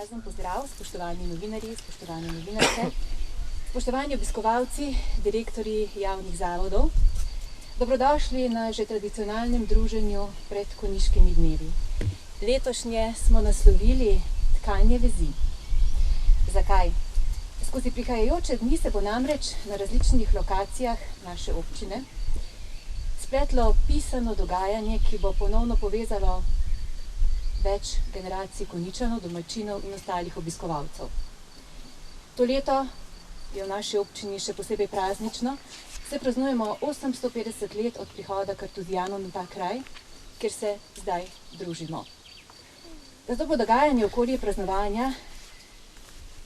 Prijazen pozdrav, spoštovani novinarji, spoštovane novinarke, spoštovani obiskovalci, direktorji javnih zavodov. Dobrodošli na že tradicionalnem druženju pred konjiškimi dnevi. Letošnje smo naslovili Tkanje vezi. Zakaj? Skozi prihajajoče dni se bo namreč na različnih lokacijah naše občine spletlo pisano dogajanje, ki bo ponovno povezalo več generacij Konjičanov, domačinov in ostalih obiskovalcev. To leto je v naši občini še posebej praznično, saj praznujemo 850 let od prihoda kartuzijanov na ta kraj, kjer se zdaj družimo. Zato bo dogajanje okoli praznovanja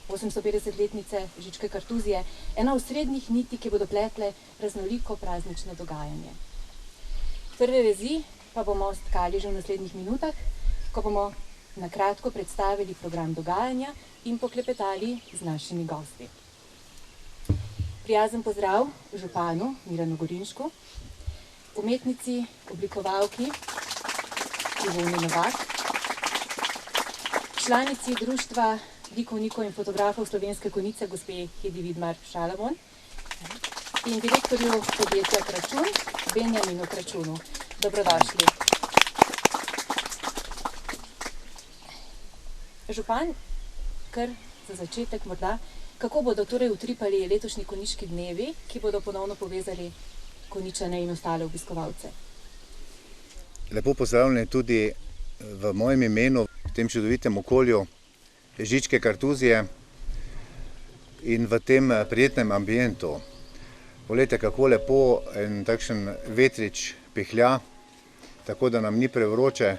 850-letnice Žičke Kartuzije ena osrednjih niti, ki bodo pletle raznoliko praznično dogajanje. Prve vezi pa bomo stkali že v naslednjih minutah, ko bomo na kratko predstavili program dogajanja in poklepetali z našimi gosti. Prijazen pozdrav županu Miranu Gorinšku, umetnici, oblikovalki Ivoni Novak, članici Društva likovnikov in fotografov Slovenske Konjice gospe Hedi Vidmar Šalamon in direktorju podjetja Kračun Benjaminu Kračunu. Dobrodošli. Župan, kar za začetek morda, kako bodo torej utripali letošnji konjiški dnevi, ki bodo ponovno povezali Konjičane in ostale obiskovalce? Lepo pozdravljeni tudi v mojem imenu, v tem čudovitem okolju Žičke Kartuzije in v tem prijetnem ambientu. Poglejte, kako lepo en takšen vetrič pihlja, tako da nam ni prevroče.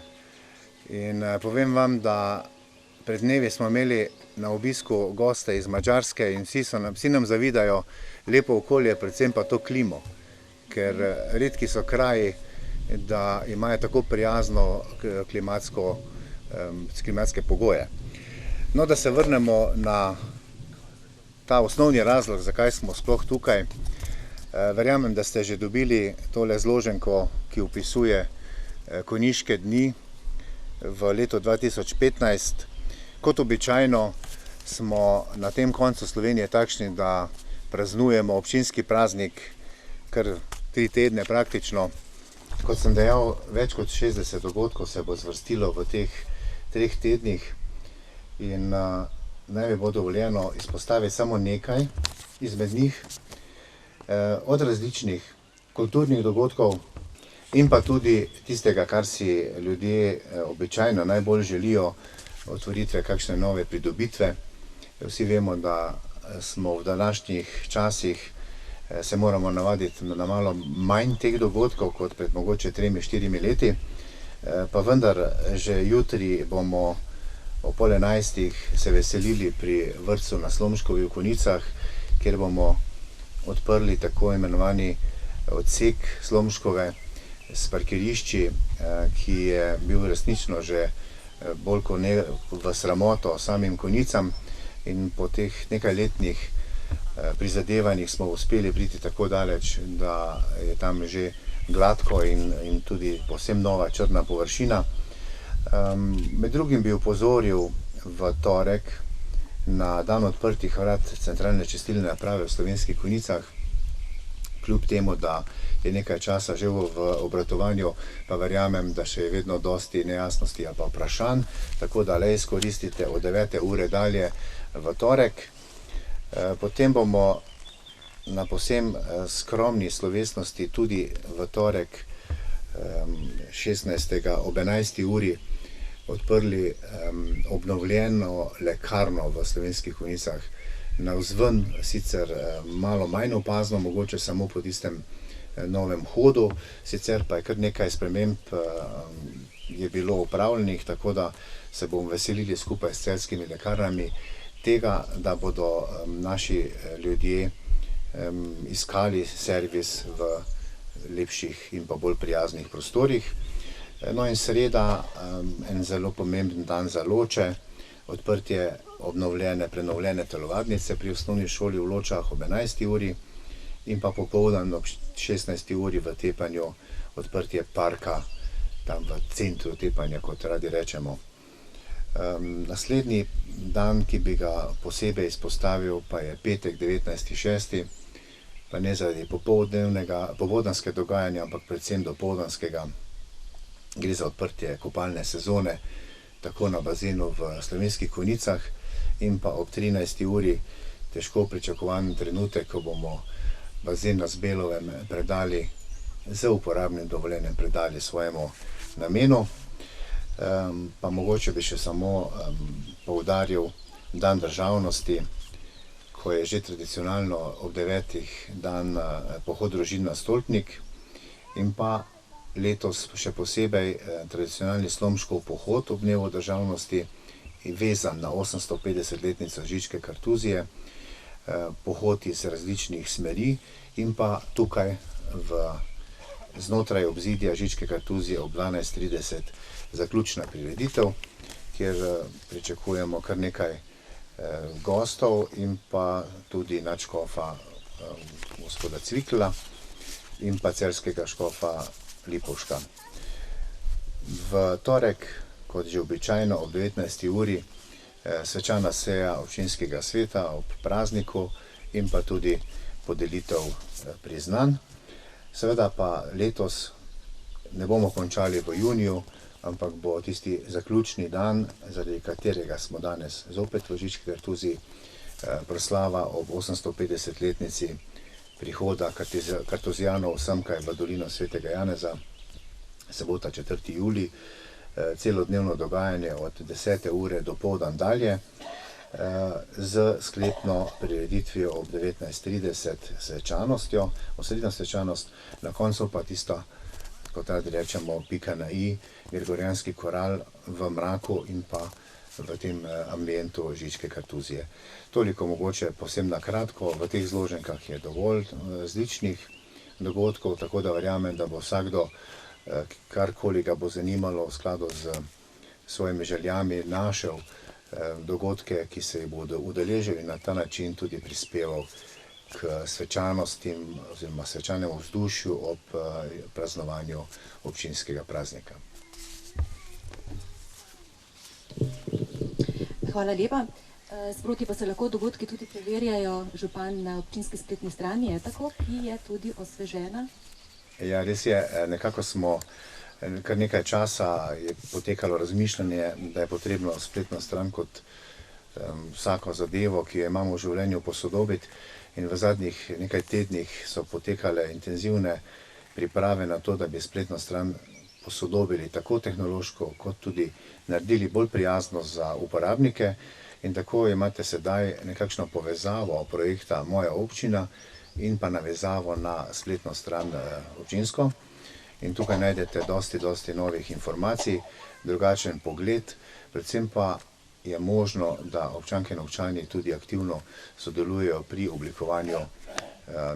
In povem vam, da pred dnevi smo imeli na obisku goste iz Madžarske in vsi nam zavidajo lepo okolje, predvsem pa to klimo, ker redki so kraji, da imajo tako prijazno klimatske pogoje. No, da se vrnemo na ta osnovni razlog, zakaj smo sploh tukaj. Verjamem, da ste že dobili tole zloženko, ki opisuje konjiške dni v letu 2015. Kot običajno smo na tem koncu Slovenije takšni, da praznujemo občinski praznik kar 3 tedne praktično. Kot sem dejal, več kot 60 dogodkov se bo zvrstilo v teh 3 tednih in naj mi bo dovoljeno izpostaviti samo nekaj izmed njih. Od različnih kulturnih dogodkov in pa tudi tistega, kar si ljudje običajno najbolj želijo, otvoritve kakšne nove pridobitve. Vsi vemo, da smo v današnjih časih se moramo navaditi na malo manj teh dogodkov kot pred mogoče 3-4 leti, pa vendar že jutri bomo ob 10:30 se veselili pri vrtcu na Slomškovi v Konjicah, kjer bomo odprli tako imenovani odsek Slomškove s parkirišči, ki je bil resnično že bolj kot ne v sramoto samim Konjicam, in po teh nekajletnih prizadevanjih smo uspeli priti tako daleč, da je tam že gladko in tudi povsem nova črna površina. Med drugim bi opozoril v torek na dan odprtih vrat centralne čistilne naprave v Slovenskih Konjicah. Kljub temu, da je nekaj časa že v obratovanju, pa verjamem, da še je vedno dosti nejasnosti ali pa vprašanj, tako da le izkoristite od 9. ure dalje v torek. Potem bomo na povsem skromni slovesnosti tudi v torek 16. ob 11. uri odprli obnovljeno lekarno v Slovenskih Konjicah. Navzven sicer malo manj opazno, mogoče samo po tistem novem hodu, sicer pa je kar nekaj sprememb je bilo opravljenih, tako da se bomo veselili skupaj s celjskimi lekarnami tega, da bodo naši ljudje iskali servis v lepših in pa bolj prijaznih prostorih. No in sreda, en zelo pomemben dan za Loče, odprtje prenovljene telovadnice pri osnovni šoli v Ločah ob 11. uri in pa popoldan ob 16. uri v Tepanju odprtje parka tam v centru Tepanja, kot radi rečemo. Naslednji dan, ki bi ga posebej izpostavil, pa je petek 19.6., pa ne zaradi popoldanskega dogajanja, ampak predvsem dopoldanskega. Gre za odprtje kopalne sezone, tako na bazenu v Slovenskih Konjicah in pa ob 13. uri težko pričakovan trenutek, ko bomo bazen na Zbelovem predali z uporabnim dovoljenjem predali svojemu namenu. Pa mogoče bi še samo poudaril dan državnosti, ko je že tradicionalno ob 9. dan pohod družin na Stolpnik in pa letos še posebej tradicionalni Slomškov pohod ob dnevu državnosti, vezan na 850-letnico Žičke kartuzije, pohod iz različnih smeri in pa tukaj znotraj obzidja Žičke kartuzije ob 12.30 zaključna prireditev, kjer pričakujemo kar nekaj gostov in pa tudi nadškofa gospoda Cvikla in pa celjskega škofa Lipovška. V torek, kot že običajno, ob 19. uri svečana seja občinskega sveta ob prazniku in pa tudi podelitev priznanj. Seveda pa letos ne bomo končali v juniju, ampak bo tisti zaključni dan, zaradi katerega smo danes zopet v Žički kartuziji, proslava ob 850-letnici prihoda kartuzijanov semkaj v dolino Svetega Janeza, sobota 4. julij, celodnevno dogajanje od 10. ure do poldan dalje, z sklepno prireditvijo ob 19.30 svečanostjo, osrednja svečanost, na koncu pa tista, kot radi rečemo, pika na i, gregorijanski koral v mraku in pa v tem ambientu Žičke kartuzije. Toliko mogoče povsem na kratko, v teh zloženkah je dovolj različnih dogodkov, tako da verjamem, da bo vsakdo, karkoli ga bo zanimalo v skladu z svojimi željami, našel dogodke, ki se jih bodo udeležili in na ta način tudi prispeval k svečanostim oziroma svečanemu vzdušju ob praznovanju občinskega praznika. Hvala lepa. Sproti pa se lahko dogodki tudi preverjajo, župan, na občinski spletni strani, je tako, ki je tudi osvežena? Ja, res je, nekako smo kar nekaj časa je potekalo razmišljanje, da je potrebno spletno stran kot vsako zadevo, ki jo imamo v življenju, posodobiti, in v zadnjih nekaj tednih so potekale intenzivne priprave na to, da bi spletno stran posodobili tako tehnološko, kot tudi naredili bolj prijazno za uporabnike, in tako imate sedaj nekakšno povezavo projekta Moja občina in pa navezavo na spletno stran občinsko. In tukaj najdete dosti novih informacij, drugačen pogled, predvsem pa je možno, da občanke in občani tudi aktivno sodelujejo pri oblikovanju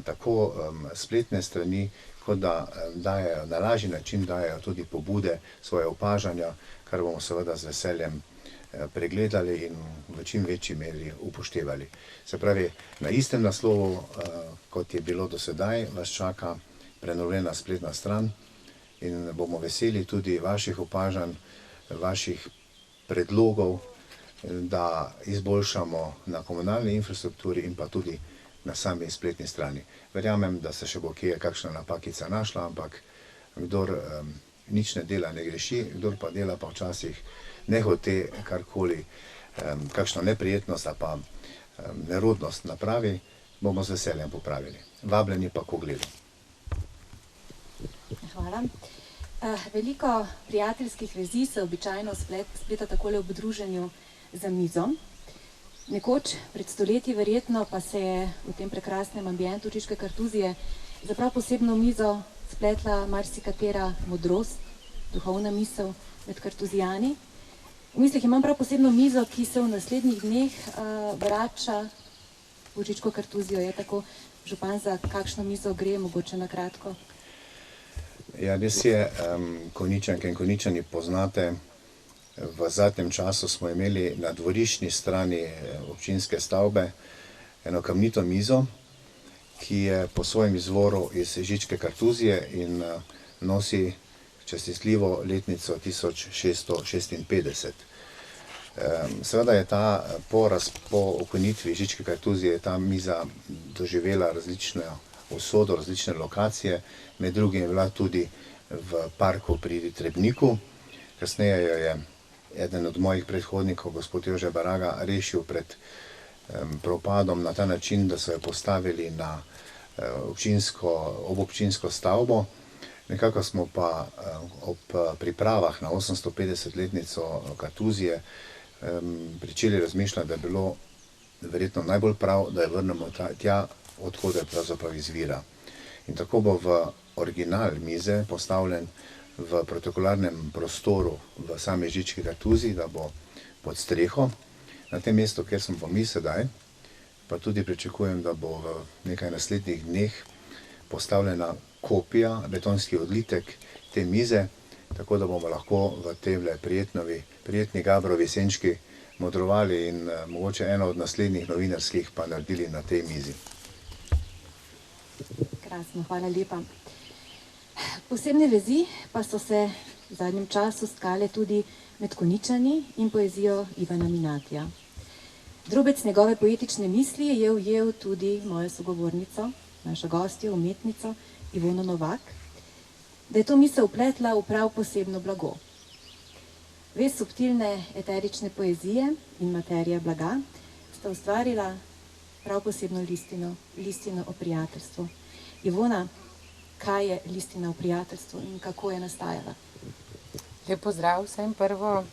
tako spletne strani, kot da dajejo, na lažji način dajejo tudi pobude, svoje opažanja, kar bomo seveda z veseljem pregledali in v čim večji meri upoštevali. Se pravi, na istem naslovu, kot je bilo do sedaj, vas čaka prenovljena spletna stran in bomo veseli tudi vaših opažanj, vaših predlogov, da izboljšamo na komunalni infrastrukturi in pa tudi na sami spletni strani. Verjamem, da se še bo kje kakšna napakica našla, ampak kdor nič ne dela, ne greši, kdor pa dela, pa včasih nehote karkoli, kakšno neprijetnost ali pa nerodnost napravi, bomo z veseljem popravili. Vabljeni pa k ogledu. Hvala. Veliko prijateljskih vezi se običajno spleta takole ob druženju za mizo. Nekoč, pred stoletji verjetno, pa se je v tem prekrasnem ambientu Žičke kartuzije za prav posebno mizo spletla marsikatera modrost, duhovna misel med kartuzijani. V mislih imam prav posebno mizo, ki se v naslednjih dneh vrača v Žičko kartuzijo. Je tako, župan, za kakšno mizo gre, mogoče na kratko? Ja, res je, Konjičanke in Konjičani poznate, v zadnjem času smo imeli na dvoriščni strani občinske stavbe eno kamnito mizo, ki je po svojem izvoru iz Žičke kartuzije in nosi častitljivo letnico 1656. Seveda je ta po ukinitvi Žičke kartuzije ta miza doživela različne usodo, različne lokacije, med drugim je bila tudi v parku pri Trebniku. Kasneje jo je eden od mojih predhodnikov, gospod Jože Baraga, rešil pred propadom na ta način, da so jo postavili na obobčinsko stavbo. Nekako smo pa ob pripravah na 850-letnico kartuzije pričeli razmišljati, da je bilo verjetno najbolj prav, da jo vrnemo tja, odkud pravzaprav izvira. In tako bo v original mize postavljen v protokolarnem prostoru v sami Žički kartuziji, da bo pod streho. Na tem mestu, kjer smo pa mi sedaj, pa tudi pričakujem, da bo v nekaj naslednjih dneh postavljena kopija, betonski odlitek te mize, tako da bomo lahko v temle prijetni Gabrovi senčki modrovali in mogoče eno od naslednjih novinarskih pa naredili na tej mizi. Krasno, hvala lepa. Posebne vezi pa so se v zadnjem času stkale tudi med Konjičani in poezijo Ivana Minatija. Drobec njegove poetične misli je ujel tudi mojo sogovornico, našo gostjo, umetnico Ivono Novak, da je to misel vpletla v prav posebno blago. Vez subtilne eterične poezije in materija blaga sta ustvarila prav posebno listino o prijateljstvu. Ivona, kaj je listina o prijateljstvu in kako je nastajala? Lep pozdrav vsem. Prvo,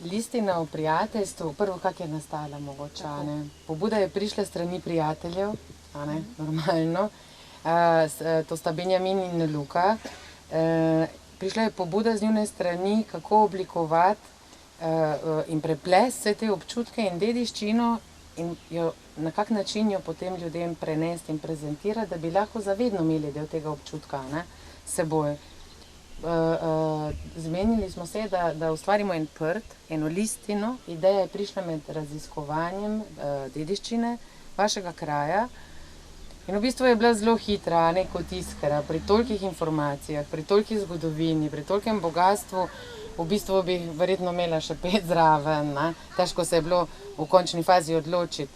listina o prijateljstvu, prvo, kak je nastala mogoče, ne? Pobuda je prišla strani prijateljev, a ne, normalno. To sta Benjamin in Luka. Prišla je pobuda z njune strani, kako oblikovati in preplesti vse te občutke in dediščino in jo, na kak način jo potem ljudem prenesti in prezentirati, da bi lahko zavedno imeli del tega občutka, ne, s seboj. Zmenili smo se, da ustvarimo en prt, eno listino. Ideja je prišla med raziskovanjem dediščine vašega kraja. In v bistvu je bila zelo hitra, ne, kot iskra, pri tolikih informacijah, pri tolikih zgodovini, pri tolikem bogatstvu, v bistvu bi verjetno imela še 5 zraven, ne. Težko se je bilo v končni fazi odločiti,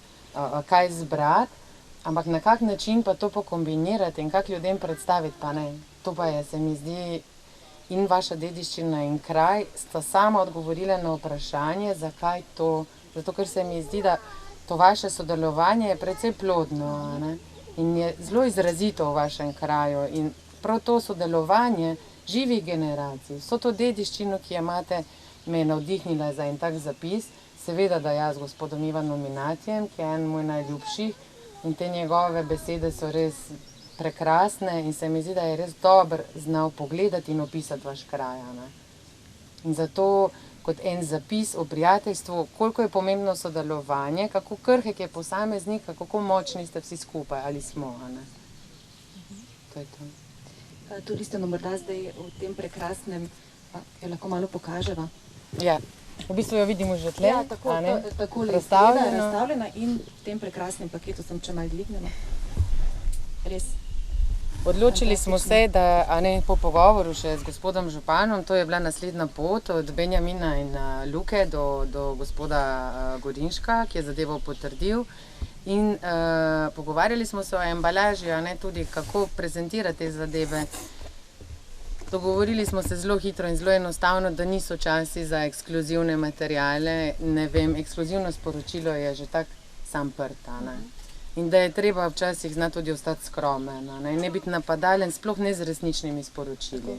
kaj zbrati, ampak na kak način pa to pokombinirati in kak ljudem predstaviti, pa ne. To pa je, se mi zdi, in vaša dediščina in kraj sta sama odgovorila na vprašanje, zakaj to. Zato, ker se mi zdi, da to vaše sodelovanje je precej plodno, ne. In je zelo izrazito v vašem kraju in prav to sodelovanje živih generacij, vso to dediščino, ki jo imate, me je navdihnila za en tak zapis. Seveda, da jaz z gospodom Ivanom Minatijem, ki je en moj najljubših, in te njegove besede so res prekrasne in se mi zdi, da je res dobro znal pogledati in opisati vaš kraj, ne. In zato kot en zapis o prijateljstvu, koliko je pomembno sodelovanje, kako krhek je posameznik, kako močni ste vsi skupaj, ali smo, ne. To je to. To listino morda zdaj v tem prekrasnem, jo lahko malo pokaževa. Ja, v bistvu jo vidimo že tle, ja, takole razstavljena in v tem prekrasnem paketu sem, če malo dvignemo. Res. Odločili smo se, da po pogovoru še z gospodom županom, to je bila naslednja pot od Benjamina in Luke do gospoda Gorinška, ki je zadevo potrdil. In pogovarjali smo se o embalaži, tudi kako prezentirati te zadeve. Dogovorili smo se zelo hitro in zelo enostavno, da niso časi za ekskluzivne materiale. Ne vem, ekskluzivno sporočilo je že tak sam prt, in da je treba včasih znati tudi ostati skromen, ne biti napadalen, sploh ne z resničnimi sporočili.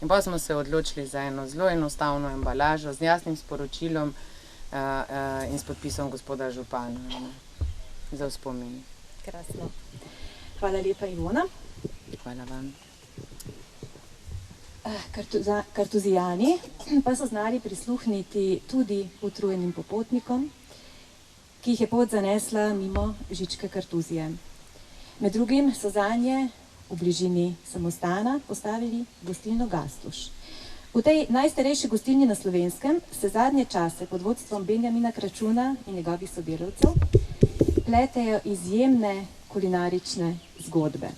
In pa smo se odločili za eno zelo enostavno embalažo z jasnim sporočilom in s podpisom gospoda župana, za vzpomin. Krasno. Hvala lepa, Ivona. Hvala vam. Kartuzijani pa so znali prisluhniti tudi utrujenim popotnikom, ki jih je pot zanesla mimo Žičke kartuzije. Med drugim so zanje v bližini samostana postavili gostilno Gastuž. V tej najstarejši gostilni na Slovenskem se zadnje čase pod vodstvom Benjamina Kračuna in njegovih sodelavcev pletejo izjemne kulinarične zgodbe.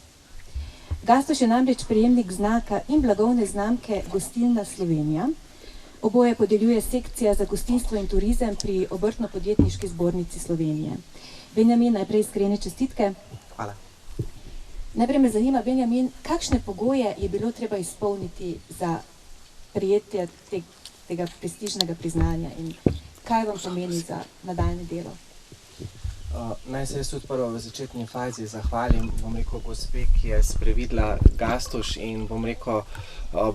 Gastuž je namreč prejemnik znaka in blagovne znamke Gostilna Slovenija, Oboje podeljuje sekcija za gostinstvo in turizem pri Obrtno-podjetniški zbornici Slovenije. Benjamin, najprej iskrene čestitke. Hvala. Najprej me zanima, Benjamin, kakšne pogoje je bilo treba izpolniti za prijetje tega prestižnega priznanja in kaj vam pomeni za nadaljne delo? Naj se jaz tudi prvo v začetni fazi zahvalim, gospe, ki je sprevidla Gastuž in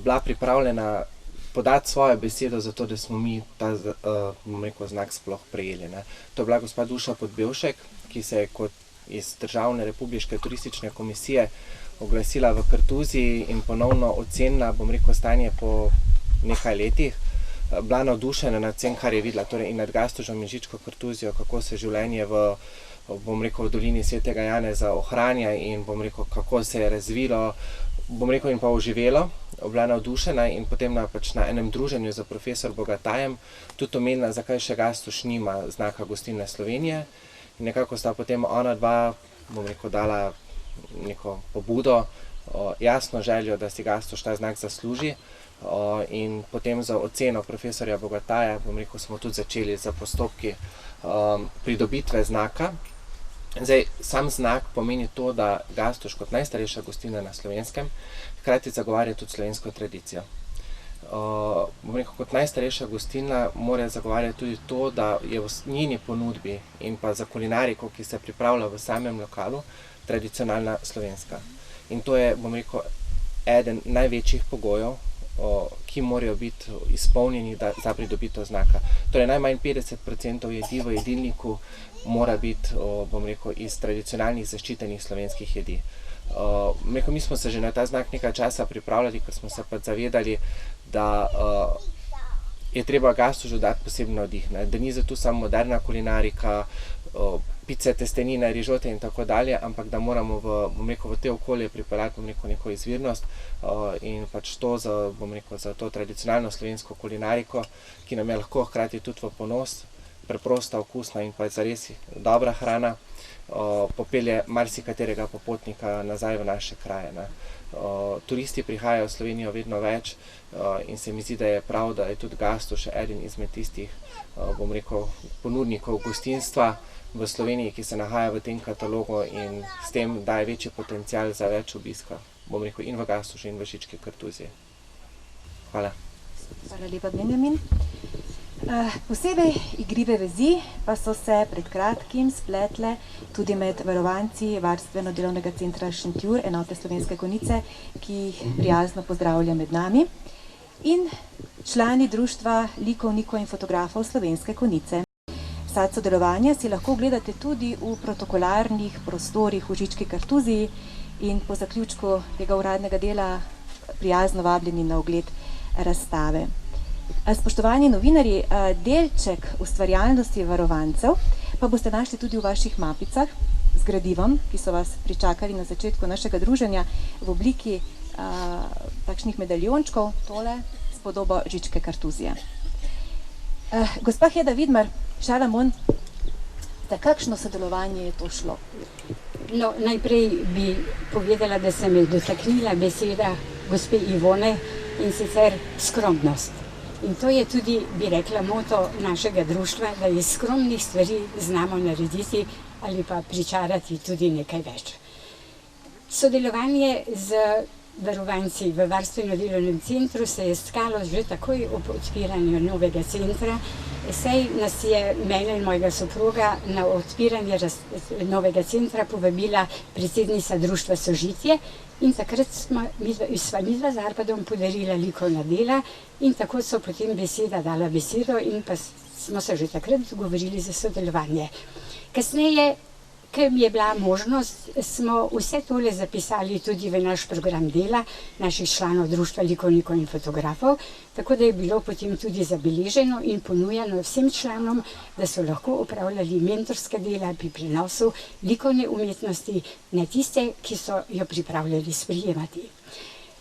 bila pripravljena podati svojo besedo za to, da smo mi ta znak sploh prejeli. Ne. To je bila gospa Duša Podbevšek, ki se je kot iz Državne republiške turistične komisije oglasila v Kartuziji in ponovno ocenila, stanje po nekaj letih. Bila navdušena nad vsem, kar je videla, torej in nad Gastužem in Žičko Kartuzijo, kako se življenje v dolini Svetega Janeza ohranja in kako se je razvilo, in pa oživelo. Bila navdušena in potem na enem druženju z profesor Bogatajem tudi omenila, zakaj še Gastuž nima znaka gostilne Slovenije. In nekako sta potem ona dva, dala neko pobudo, jasno željo, da si Gastuž ta znak zasluži. In potem za oceno profesorja Bogataja, smo tudi začeli za postopki pridobitve znaka. Zdaj, sam znak pomeni to, da Gastuž kot najstarejša gostilna na Slovenskem hkrati zagovarja tudi slovensko tradicijo. Kot najstarejša gostilna mora zagovarjati tudi to, da je v njeni ponudbi in pa za kulinariko, ki se pripravlja v samem lokalu, tradicionalna slovenska. In to je, eden največjih pogojev, ki morajo biti izpolnjeni za pridobitev znaka. Torej, najmanj 50% jedi v jedilniku mora biti, iz tradicionalnih zaščitenih slovenskih jedi. Mi smo se že na ta znak nekaj časa pripravljali, ker smo se pa zavedali, da je treba Gastužu dati posebno oddih, da ni zato samo moderna kulinarika, pice, testenine, rižote in tako dalje, ampak da moramo v te okolje pripeljati neko izvirnost in pač to za to tradicionalno slovensko kulinariko, ki nam je lahko hkrati tudi v ponos, preprosta, okusna in pa zares dobra hrana, popelje marsikaterega popotnika nazaj v naše kraje. Turisti prihajajo v Slovenijo vedno več in se mi zdi, da je prav, da je tudi Gastuž eden izmed tistih, ponudnikov gostinstva v Sloveniji, ki se nahaja v tem katalogu in s tem daje večji potencial za več obiska, in v Gastužu in v Žički Kartuziji. Hvala. Hvala lepa, Benjamin. Posebej igrive vezi pa so se pred kratkim spletle tudi med varovanci Varstveno-delovnega centra Šentjur, enote Slovenske Konjice, ki jih prijazno pozdravlja med nami, in člani društva likovnikov in fotografov Slovenske Konjice. Sad sodelovanja si lahko ogledate tudi v protokolarnih prostorih v Žički Kartuziji in po zaključku tega uradnega dela prijazno vabljeni na ogled razstave. Spoštovani novinarji, delček ustvarjalnosti varovancev pa boste našli tudi v vaših mapicah z gradivom, ki so vas pričakali na začetku našega druženja v obliki takšnih medaljončkov, tole s podobo Žičke Kartuzije. Gospa Heda Vidmar, Šalamon, za kakšno sodelovanje je to šlo? No, najprej bi povedala, da se me dotaknila beseda gospe Ivone in sicer skromnost. In to je tudi, bi rekla, moto našega društva, da iz skromnih stvari znamo narediti ali pa pričarati tudi nekaj več. Sodelovanje z varovanci v Varstveno-delovnem centru se je stkalo že takoj ob odpiranju novega centra, saj nas je mene in mojega soproga na odpiranje novega centra povabila predsednica društva Sožitje in takrat sva midva z Arpadom podarila likovna dela in tako so potem beseda dala besedo in pa smo se že takrat dogovorili za sodelovanje. Kasneje, ker mi je bila možnost, smo vse tole zapisali tudi v naš program dela naših članov društva likovnikov in fotografov, tako da je bilo potem tudi zabeleženo in ponujeno vsem članom, da so lahko opravljali mentorska dela pri prenosu likovne umetnosti na tiste, ki so jo pripravljali sprejemati.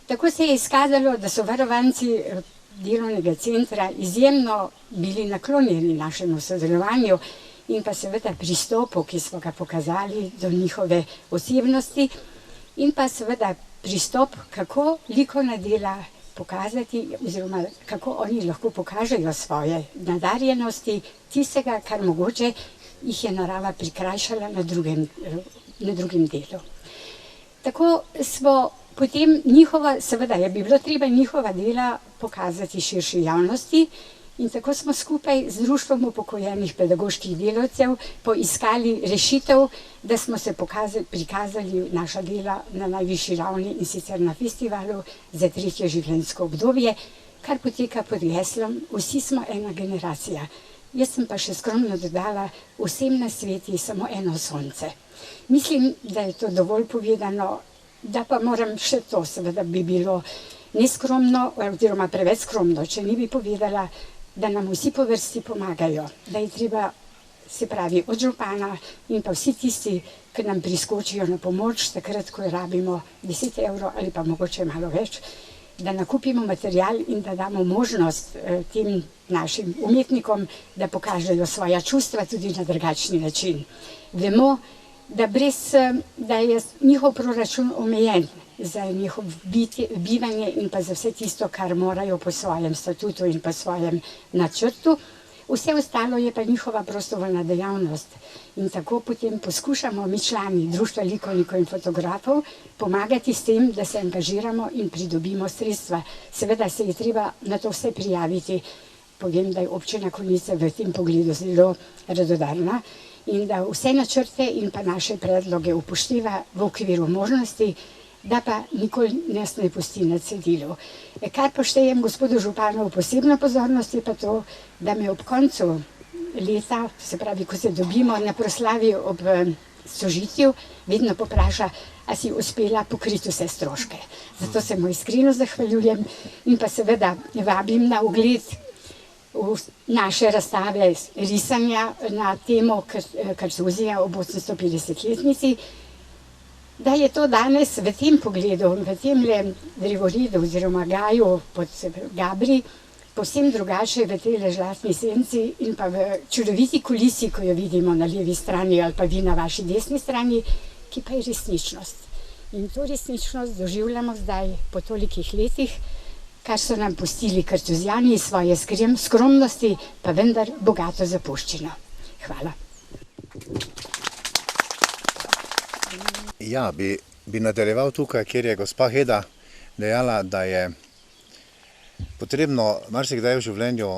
Tako se je izkazalo, da so varovanci delovnega centra izjemno bili naklonjeni našemu sodelovanju in pa seveda pristopu, ki smo ga pokazali do njihove osebnosti in pa seveda pristop, kako likovna dela pokazati, oziroma kako oni lahko pokažejo svoje nadarjenosti, tistega, kar mogoče jih je narava prikrajšala na drugem delu. Tako smo potem seveda je bilo treba njihova dela pokazati širši javnosti in tako smo skupaj z Društvom upokojenih pedagoških delavcev poiskali rešitev, da smo se prikazali naša dela na najvišji ravni in sicer na festivalu za 3. življenjsko obdobje, kar poteka pod geslom Vsi smo ena generacija. Jaz sem pa še skromno dodala, vsem na sveti samo eno sonce. Mislim, da je to dovolj povedano, da pa moram še to, seveda bi bilo neskromno, oziroma preveč skromno, če ne bi povedala, da nam vsi po vrsti pomagajo, da je treba, se pravi, od župana in pa vsi tisti, ki nam priskočijo na pomoč, takrat, ko rabimo 10 evrov ali pa mogoče malo več, da nakupimo material in da damo možnost tem našim umetnikom, da pokažejo svoja čustva tudi na drugačni način. Vemo, da je njihov proračun omejen za njihovo bivanje in pa za vse tisto, kar morajo po svojem statutu in pa svojem načrtu. Vse ostalo je pa njihova prostovoljna dejavnost. In tako potem poskušamo mi člani Društva likovnikov in fotografov pomagati s tem, da se angažiramo in pridobimo sredstva. Seveda se je treba na to vse prijaviti. Povem, da je občina Konjice v tem pogledu zelo radodarna in da vse načrte in pa naše predloge upošteva v okviru možnosti, da pa nikoli nas ne pusti na cedilu. Kar pa štejem gospodu županu v posebno pozornost je pa to, da me ob koncu leta, se pravi, ko se dobimo na proslavi ob sožitju, vedno popraša, a si uspela pokriti vse stroške. Zato se mu iskreno zahvaljujem in pa seveda vabim na ogled v naše razstave risanja na temo Karzuzija ob 850-letnici, da je to danes v tem pogledu, v temle drevoredu oziroma gaju pod Gabri, povsem drugače v tej žlahtni senci in pa v čudoviti kulisi, ko jo vidimo na levi strani ali pa vi na vaši desni strani, ki pa je resničnost. In to resničnost doživljamo zdaj po tolikih letih, kar so nam pustili Kartuzijani iz svoje skromnosti, pa vendar bogato zapuščino. Hvala. Ja, bi nadaljeval tukaj, kjer je gospa Heda dejala, da je potrebno marsikdaj v življenju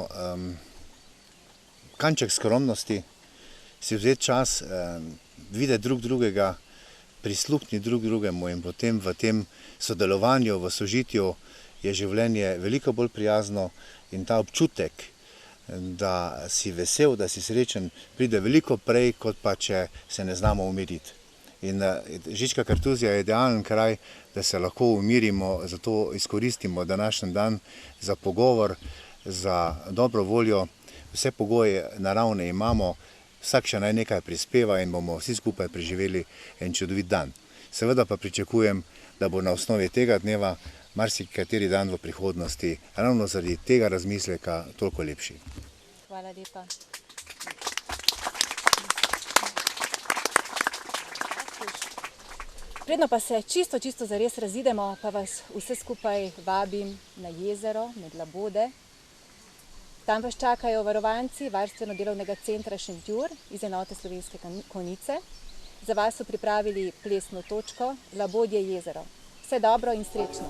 kanček skromnosti, si vzeti čas, videti drug drugega, prisluhniti drug drugemu in potem v tem sodelovanju, v sožitju je življenje veliko bolj prijazno in ta občutek, da si vesel, da si srečen, pride veliko prej, kot pa če se ne znamo umiriti. In Žička Kartuzija je idealen kraj, da se lahko umirimo, zato izkoristimo današnji dan za pogovor, za dobro voljo. Vse pogoje naravne imamo, vsak še naj nekaj prispeva in bomo vsi skupaj preživeli en čudovit dan. Seveda pa pričakujem, da bo na osnovi tega dneva marsikateri dan v prihodnosti, ravno zaradi tega razmisleka, toliko lepši. Hvala lepa. Predno pa se čisto zares razidemo, pa vas vse skupaj vabim na jezero med Labode. Tam vas čakajo varovanci Varstveno-delovnega centra Šentjur iz enote Slovenske Konjice. Za vas so pripravili plesno točko Labodje jezero. Vse dobro in srečno!